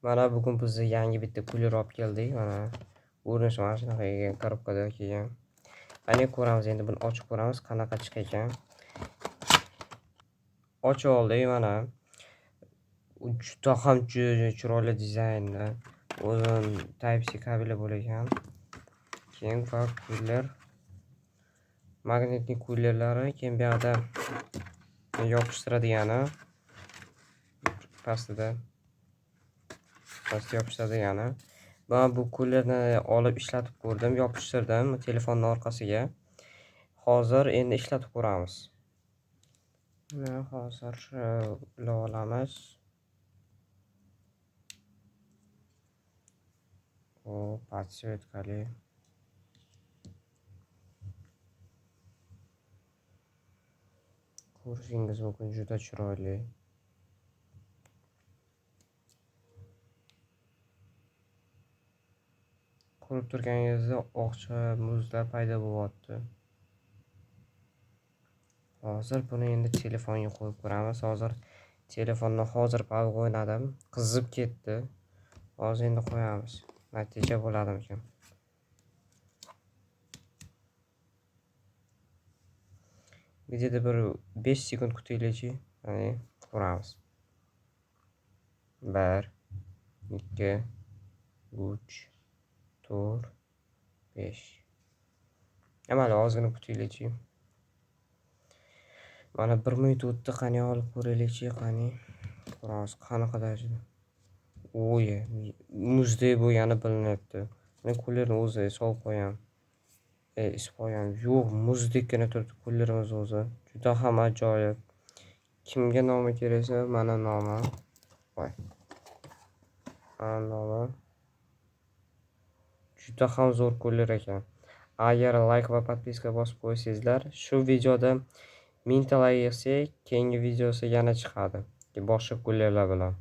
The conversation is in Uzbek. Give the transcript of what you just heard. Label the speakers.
Speaker 1: Mana bugun biz yangi bitta kuler olib keldik. Mana ko'rinishi mana shunaqa ekan, korobkada kelgan. Qani ko'ramiz endi buni ochib ko'ramiz qanaqa chiqar ekan. Ochib oldik mana. Juda ham chiroyli dizaynda. O'zim Type-C kabeli bo'lar ekan. Keyin kuler magnitli kulerlari, keyin bu yoqda yopishtiradegani pastda yopishtiradegani. Men bu kulerni olib ishlatib ko'rdim, yopishtirdim telefonning orqasiga. Hozir endi ishlatib ko'ramiz. Mana hozir ulab olamiz. Podsvetkali. Ko'rishingiz mumkin, juda chiroyli. Ko'rib turganingizda oqcha muzlar paydo bo'lyapti. Hozir buni endi telefonga qo'yib ko'ramiz. Hozir telefonni palga o'ynadim, qizib ketdi. Hozir endi qo'yamiz. Natija bo'ladimikan? Videoda bir 5 sekund kutaylik-chi. Mana ko'ramiz. 1 2 3 4 5. Mayli, ozgina kutaylik-chi. Mana 1 minut o'tdi, qani olib ko'raylik-chi, qani. Ko'ramiz qanaqa darajada. Oye, muzdek bo'lgani bilinyapti. Men kulerni o'zi solib qo'yam. Isib qo'yam. Yo'q, muzdekgina turibdi kulerimiz o'zi. Juda ham ajoyib. Kimga nomi keraksa, mana nomi. Voy. Mana nomi. Juda ham zo'r kuler ekan. Agar like va podpiska bosib qo'ysangizlar, shu videoda 1000 ta like yig'sak, keyingi videosi yana chiqadi. Boshqa kulerlar bilan.